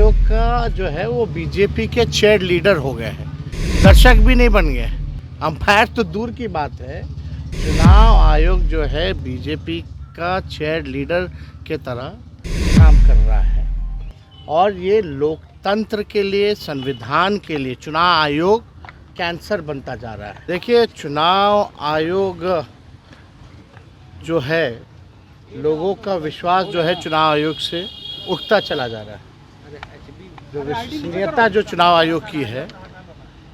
आयोग का जो है वो बीजेपी के चेयर लीडर हो गए हैं, दर्शक भी नहीं बन गए। अंपायर तो दूर की बात है, चुनाव आयोग जो है बीजेपी का चेयर लीडर के तरह काम कर रहा है और ये लोकतंत्र के लिए, संविधान के लिए चुनाव आयोग कैंसर बनता जा रहा है। देखिए, चुनाव आयोग जो है, लोगों का विश्वास जो है चुनाव आयोग से उठता चला जा रहा है। जो विश्वसनीयता जो चुनाव आयोग की है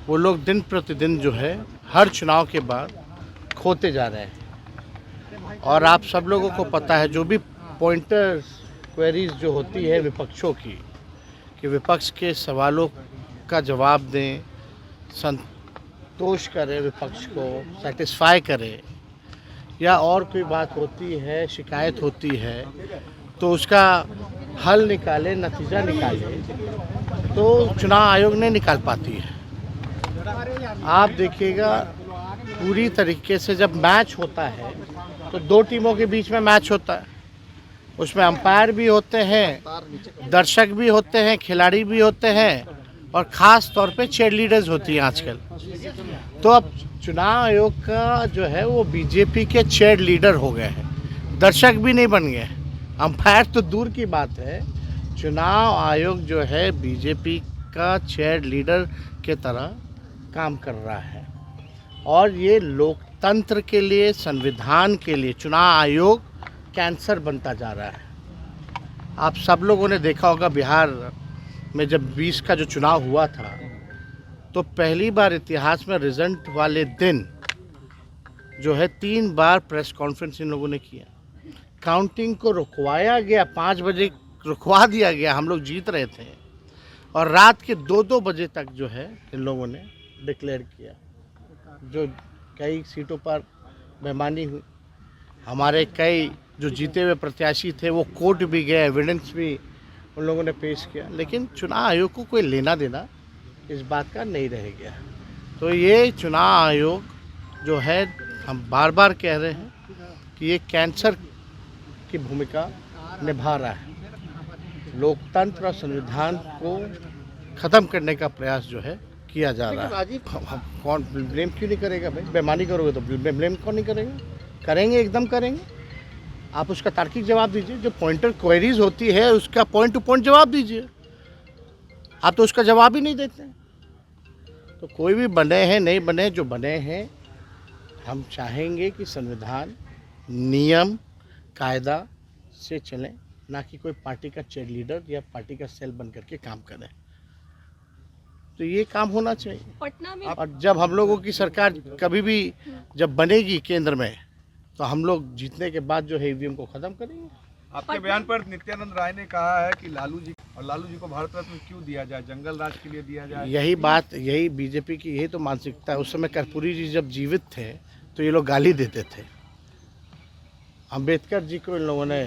वो लोग दिन प्रतिदिन जो है हर चुनाव के बाद खोते जा रहे हैं। और आप सब लोगों को पता है, जो भी पॉइंटर्स क्वेरीज जो होती है विपक्षों की, कि विपक्ष के सवालों का जवाब दें, संतोष करें, विपक्ष को सेटिस्फाई करें, या और कोई बात होती है, शिकायत होती है तो उसका हल निकाले, नतीजा निकाले, तो चुनाव आयोग नहीं निकाल पाती है। आप देखिएगा, पूरी तरीके से जब मैच होता है तो दो टीमों के बीच में मैच होता है, उसमें अंपायर भी होते हैं, दर्शक भी होते हैं, खिलाड़ी भी होते हैं और ख़ास तौर पे चीयर लीडर्स होती हैं आजकल। तो अब चुनाव आयोग का जो है वो बीजेपी के चेयर लीडर हो गए हैं, दर्शक भी नहीं बन गए। अंपायर तो दूर की बात है, चुनाव आयोग जो है बीजेपी का चेयर लीडर के तरह काम कर रहा है और ये लोकतंत्र के लिए, संविधान के लिए चुनाव आयोग कैंसर बनता जा रहा है। आप सब लोगों ने देखा होगा, बिहार में जब 20 का जो चुनाव हुआ था तो पहली बार इतिहास में रिजल्ट वाले दिन जो है 3 बार प्रेस कॉन्फ्रेंस इन लोगों ने किया। काउंटिंग को रुकवाया गया, 5 बजे रुकवा दिया गया, हम लोग जीत रहे थे, और रात के 2-2 बजे तक जो है इन लोगों ने डिक्लेयर किया। जो कई सीटों पर बेईमानी हुई, हमारे कई जो जीते हुए प्रत्याशी थे वो कोर्ट भी गए, एविडेंस भी उन लोगों ने पेश किया, लेकिन चुनाव आयोग को कोई लेना देना इस बात का नहीं रह गया। तो ये चुनाव आयोग जो है, हम बार बार कह रहे हैं कि ये कैंसर की भूमिका निभा रहा है। लोकतंत्र और संविधान को ख़त्म करने का प्रयास जो है किया जा रहा है। कौन ब्लेम क्यों नहीं करेगा भाई? बेईमानी करोगे तो ब्लेम कौन नहीं करेगा? करेंगे, एकदम करेंगे। आप उसका तार्किक जवाब दीजिए। जो पॉइंटर क्वेरीज होती है उसका पॉइंट टू पॉइंट जवाब दीजिए। आप तो उसका जवाब ही नहीं देते। तो कोई भी बने हैं, नहीं बने, जो बने हैं, हम चाहेंगे कि संविधान, नियम, कायदा से चलें, ना कि कोई पार्टी का चेयर लीडर या पार्टी का सेल बन करके काम करें। तो ये काम होना चाहिए। पटना में और जब हम लोगों की सरकार कभी भी जब बनेगी केंद्र में, तो हम लोग जीतने के बाद जो है ईवीएम को ख़त्म करेंगे। आपके बयान पर नित्यानंद राय ने कहा है कि लालू जी को भारत रत्न क्यों दिया जाए, जंगल राज के लिए दिया जाए। यही बात, यही बीजेपी की यही तो मानसिकता है। उस समय कर्पूरी जी जब जीवित थे तो ये लोग गाली देते थे। अंबेडकर जी को इन लोगों ने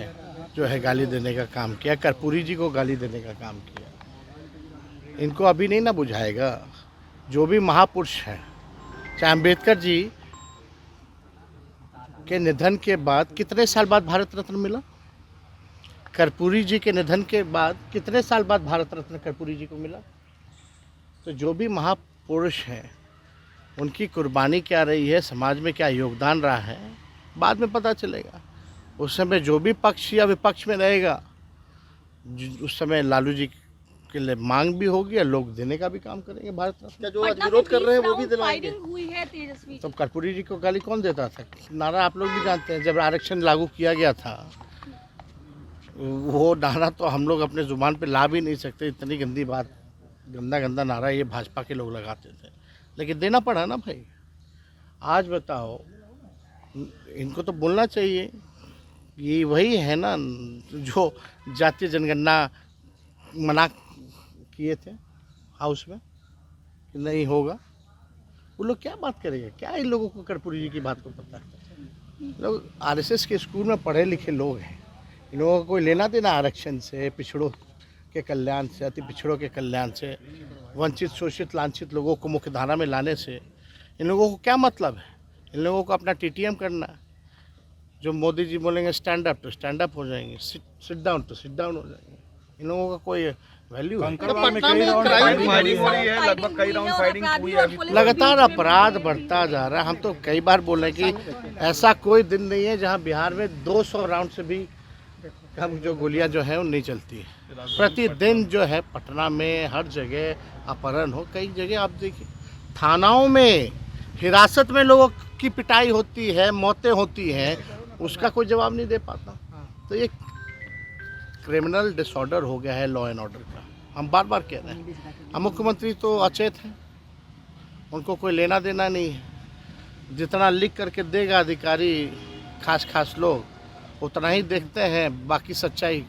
जो है गाली देने का काम किया, कर्पूरी जी को गाली देने का काम किया। इनको अभी नहीं ना बुझाएगा। जो भी महापुरुष हैं, चाहे अंबेडकर जी के निधन के बाद कितने साल बाद भारत रत्न मिला, कर्पूरी जी के निधन के बाद कितने साल बाद भारत रत्न कर्पूरी जी को मिला। तो जो भी महापुरुष हैं, उनकी कुर्बानी क्या रही है, समाज में क्या योगदान रहा है, बाद में पता चलेगा। उस समय जो भी पक्ष या विपक्ष में रहेगा, उस समय लालू जी के लिए मांग भी होगी और लोग देने का भी काम करेंगे भारत रत्न। जो आज विरोध कर रहे हैं वो भी दिलाएंगे। हुई है तेजस्वी। तो कर्पूरी जी को गाली कौन देता था? नारा आप लोग भी जानते हैं। जब आरक्षण लागू किया गया था, वो नारा तो हम लोग अपने ज़ुबान पे ला भी नहीं सकते। इतनी गंदी बात, गंदा नारा ये भाजपा के लोग लगाते थे, लेकिन देना पड़ा ना भाई। आज बताओ, इनको तो बोलना चाहिए। ये वही है ना जो जातीय जनगणना मना किए थे हाउस में कि नहीं होगा। वो लोग क्या बात करेंगे? क्या इन लोगों को कर्पूरी जी की बात को पता है? लोग आरएसएस के स्कूल में पढ़े लिखे लोग हैं। इन लोगों को कोई लेना देना आरक्षण से, पिछड़ों के कल्याण से, अति पिछड़ों के कल्याण से, वंचित, शोषित, लांछित लोगों को मुख्य धारा में लाने से इन लोगों को क्या मतलब है? इन लोगों को अपना टीटीएम करना है। जो मोदी जी बोलेंगे स्टैंड अप तो स्टैंड अप हो जाएंगे, सिट डाउन तो सिट डाउन हो जाएंगे। इन लोगों का कोई वैल्यू है। कंकड़बाग तो में पटना कई में राउंड क्राइम फायरिंग हो रही है, लगभग कई राउंड फायरिंग हुई है अभी। लगातार अपराध बढ़ता जा रहा है। हम तो कई बार बोले कि ऐसा कोई दिन नहीं है जहां बिहार में 200 राउंड से भी कम जो गोलियां जो है वो नहीं चलती है। प्रतिदिन जो है पटना में हर जगह अपहरण हो, कई जगह आप देखिए थानाओं में हिरासत में लोगों की पिटाई होती है, मौतें होती हैं, उसका कोई जवाब नहीं दे पाता। तो ये क्रिमिनल डिसऑर्डर हो गया है लॉ एंड ऑर्डर का। हम बार बार कह रहे हैं। अब मुख्यमंत्री तो अचेत हैं, उनको कोई लेना देना नहीं है। जितना लिख करके देगा अधिकारी खास लोग उतना ही देखते हैं, बाकी सच्चाई